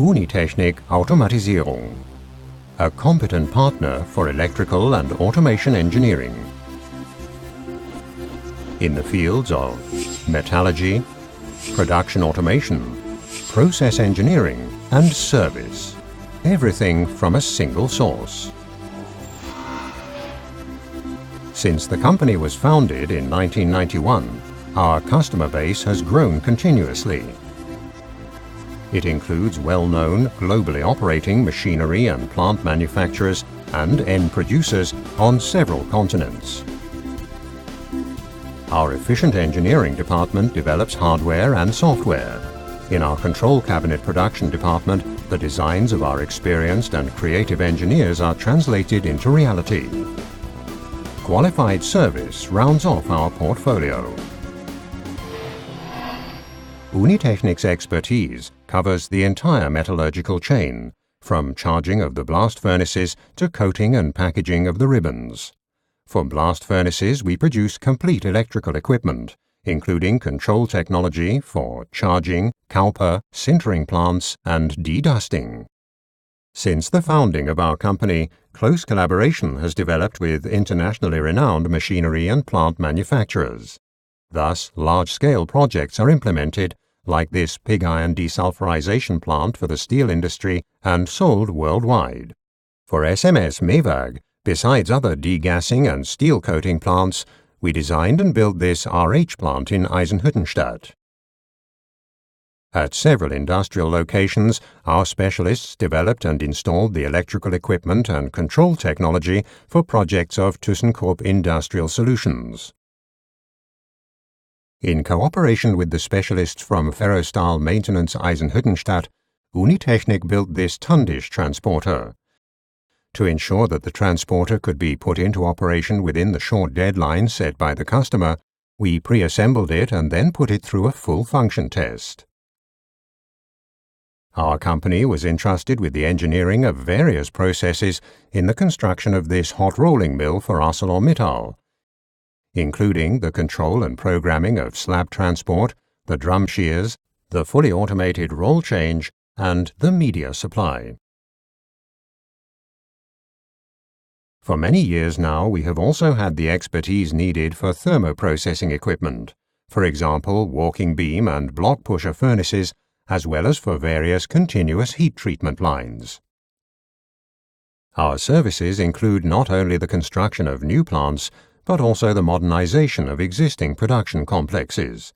Unitechnik Automatisierung, a competent partner for electrical and automation engineering. In the fields of metallurgy, production automation, process engineering and service, everything from a single source. Since the company was founded in 1991, our customer base has grown continuously. It includes well-known, globally operating machinery and plant manufacturers and end producers on several continents. Our efficient engineering department develops hardware and software. In our control cabinet production department, the designs of our experienced and creative engineers are translated into reality. Qualified service rounds off our portfolio. Unitechnik's expertise covers the entire metallurgical chain, from charging of the blast furnaces to coating and packaging of the ribbons. For blast furnaces, we produce complete electrical equipment, including control technology for charging, caliper, sintering plants, and dedusting. Since the founding of our company, close collaboration has developed with internationally renowned machinery and plant manufacturers. Thus, large-scale projects are implemented, like this pig iron desulfurization plant for the steel industry, and sold worldwide. For SMS Mewag, besides other degassing and steel coating plants, we designed and built this RH plant in Eisenhüttenstadt. At several industrial locations, our specialists developed and installed the electrical equipment and control technology for projects of ThyssenKrupp Industrial Solutions. In cooperation with the specialists from Ferrostahl Maintenance Eisenhüttenstadt, Unitechnik built this Tundish transporter. To ensure that the transporter could be put into operation within the short deadline set by the customer, we pre-assembled it and then put it through a full function test. Our company was entrusted with the engineering of various processes in the construction of this hot rolling mill for ArcelorMittal, including the control and programming of slab transport, the drum shears, the fully automated roll change, and the media supply. For many years now, we have also had the expertise needed for thermoprocessing equipment, for example, walking beam and block pusher furnaces, as well as for various continuous heat treatment lines. Our services include not only the construction of new plants, but also the modernization of existing production complexes,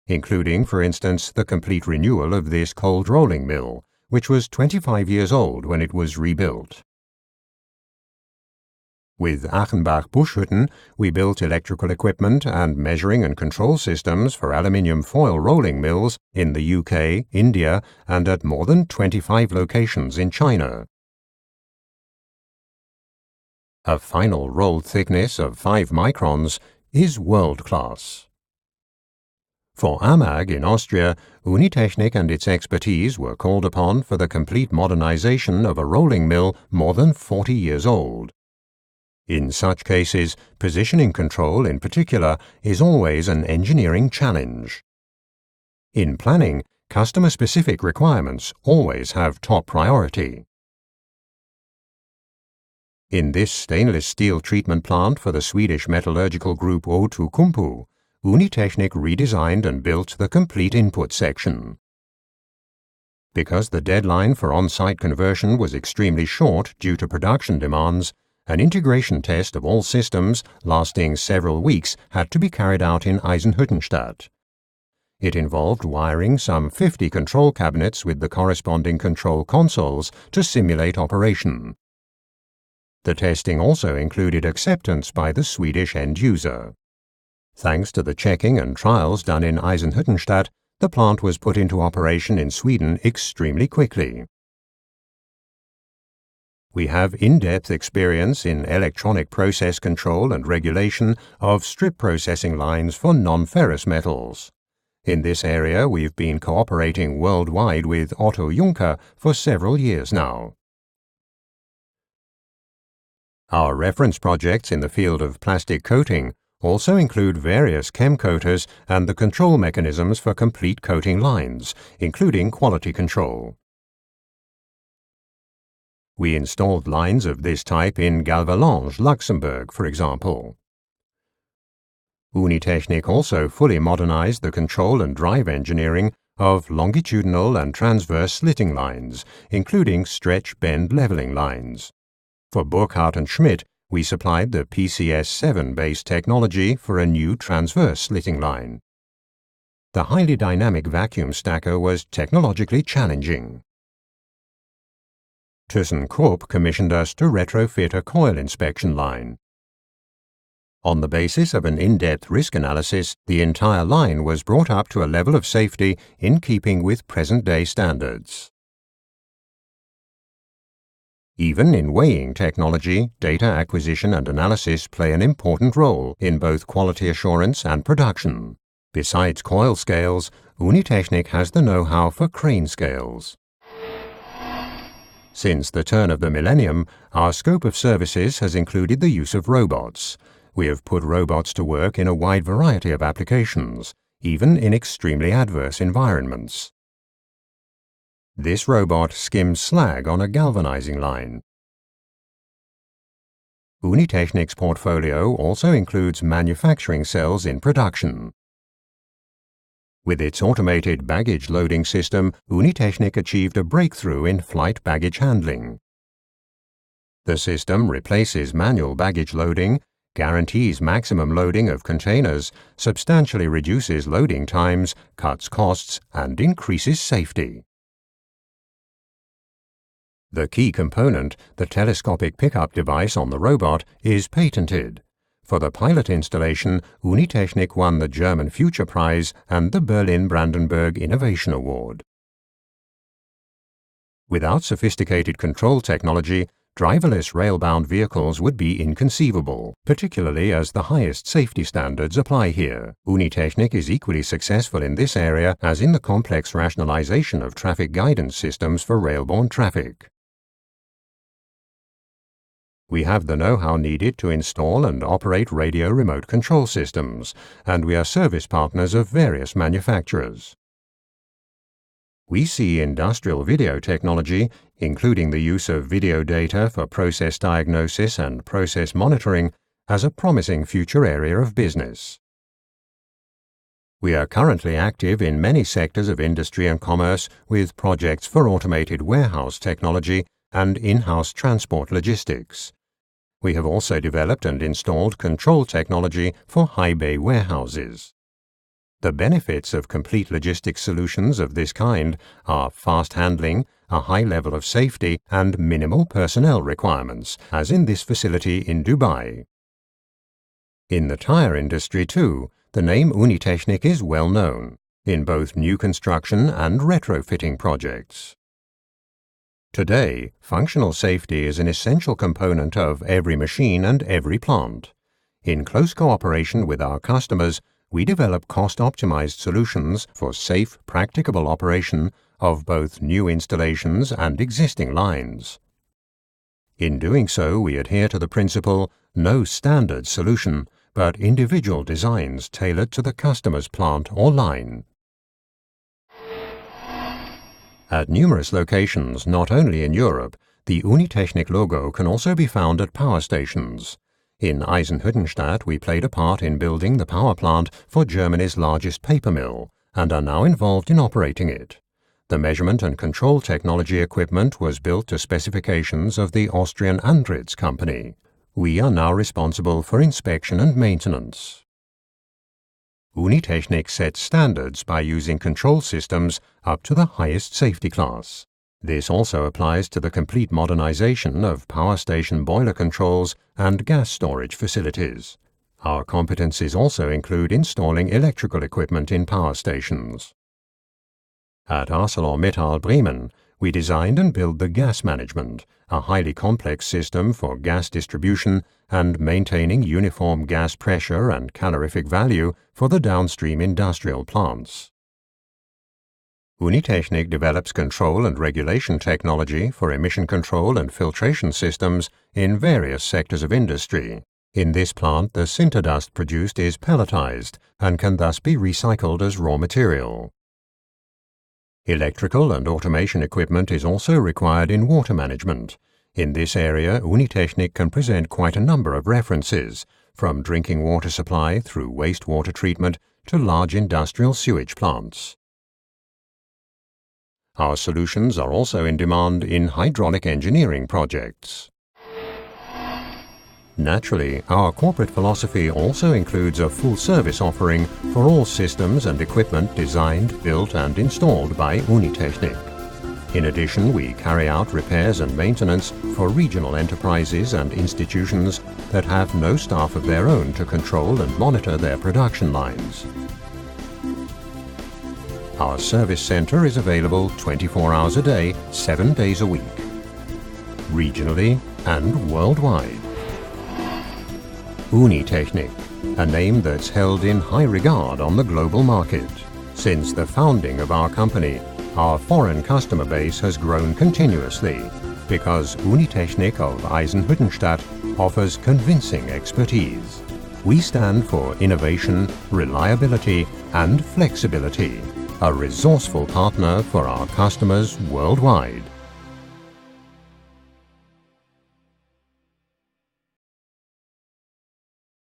including, for instance, the complete renewal of this cold rolling mill, which was 25 years old when it was rebuilt. With Achenbach-Buschhütten, we built electrical equipment and measuring and control systems for aluminium foil rolling mills in the UK, India, and at more than 25 locations in China. A final rolled thickness of 5 microns is world-class. For AMAG in Austria, Unitechnik and its expertise were called upon for the complete modernization of a rolling mill more than 40 years old. In such cases, positioning control in particular is always an engineering challenge. In planning, customer-specific requirements always have top priority. In this stainless steel treatment plant for the Swedish metallurgical group Outokumpu, Unitechnik redesigned and built the complete input section. Because the deadline for on-site conversion was extremely short due to production demands, an integration test of all systems lasting several weeks had to be carried out in Eisenhüttenstadt. It involved wiring some 50 control cabinets with the corresponding control consoles to simulate operation. The testing also included acceptance by the Swedish end user. Thanks to the checking and trials done in Eisenhüttenstadt, the plant was put into operation in Sweden extremely quickly. We have in-depth experience in electronic process control and regulation of strip processing lines for non-ferrous metals. In this area, we've been cooperating worldwide with Otto Juncker for several years now. Our reference projects in the field of plastic coating also include various chem coaters and the control mechanisms for complete coating lines, including quality control. We installed lines of this type in Galvalange, Luxembourg, for example. Unitechnik also fully modernized the control and drive engineering of longitudinal and transverse slitting lines, including stretch-bend leveling lines. For Burkhardt and Schmidt, we supplied the PCS7-based technology for a new transverse slitting line. The highly dynamic vacuum stacker was technologically challenging. ThyssenKrupp commissioned us to retrofit a coil inspection line. On the basis of an in-depth risk analysis, the entire line was brought up to a level of safety in keeping with present-day standards. Even in weighing technology, data acquisition and analysis play an important role in both quality assurance and production. Besides coil scales, Unitechnik has the know-how for crane scales. Since the turn of the millennium, our scope of services has included the use of robots. We have put robots to work in a wide variety of applications, even in extremely adverse environments. This robot skims slag on a galvanizing line. Unitechnik's portfolio also includes manufacturing cells in production. With its automated baggage loading system, Unitechnik achieved a breakthrough in flight baggage handling. The system replaces manual baggage loading, guarantees maximum loading of containers, substantially reduces loading times, cuts costs, and increases safety. The key component, the telescopic pickup device on the robot, is patented. For the pilot installation, Unitechnik won the German Future Prize and the Berlin Brandenburg Innovation Award. Without sophisticated control technology, driverless rail-bound vehicles would be inconceivable, particularly as the highest safety standards apply here. Unitechnik is equally successful in this area as in the complex rationalization of traffic guidance systems for rail-borne traffic. We have the know-how needed to install and operate radio remote control systems, and we are service partners of various manufacturers. We see industrial video technology, including the use of video data for process diagnosis and process monitoring, as a promising future area of business. We are currently active in many sectors of industry and commerce with projects for automated warehouse technology and in-house transport logistics. We have also developed and installed control technology for high bay warehouses. The benefits of complete logistics solutions of this kind are fast handling, a high level of safety, and minimal personnel requirements, as in this facility in Dubai. In the tire industry, too, the name Unitechnik is well known, in both new construction and retrofitting projects. Today, functional safety is an essential component of every machine and every plant. In close cooperation with our customers, we develop cost-optimized solutions for safe, practicable operation of both new installations and existing lines. In doing so, we adhere to the principle, no standard solution, but individual designs tailored to the customer's plant or line. At numerous locations, not only in Europe, the Unitechnik logo can also be found at power stations. In Eisenhüttenstadt, we played a part in building the power plant for Germany's largest paper mill, and are now involved in operating it. The measurement and control technology equipment was built to specifications of the Austrian Andritz company. We are now responsible for inspection and maintenance. Unitechnik sets standards by using control systems up to the highest safety class. This also applies to the complete modernization of power station boiler controls and gas storage facilities. Our competencies also include installing electrical equipment in power stations. At ArcelorMittal Bremen, we designed and built the gas management, a highly complex system for gas distribution and maintaining uniform gas pressure and calorific value for the downstream industrial plants. Unitechnik develops control and regulation technology for emission control and filtration systems in various sectors of industry. In this plant, the sinter dust produced is pelletized and can thus be recycled as raw material. Electrical and automation equipment is also required in water management. In this area, Unitechnik can present quite a number of references, from drinking water supply through wastewater treatment to large industrial sewage plants. Our solutions are also in demand in hydraulic engineering projects. Naturally, our corporate philosophy also includes a full service offering for all systems and equipment designed, built and installed by Unitechnik. In addition, we carry out repairs and maintenance for regional enterprises and institutions that have no staff of their own to control and monitor their production lines. Our service center is available 24 hours a day, 7 days a week, regionally and worldwide. Unitechnik, a name that's held in high regard on the global market. Since the founding of our company, our foreign customer base has grown continuously because Unitechnik of Eisenhüttenstadt offers convincing expertise. We stand for innovation, reliability and flexibility, a resourceful partner for our customers worldwide.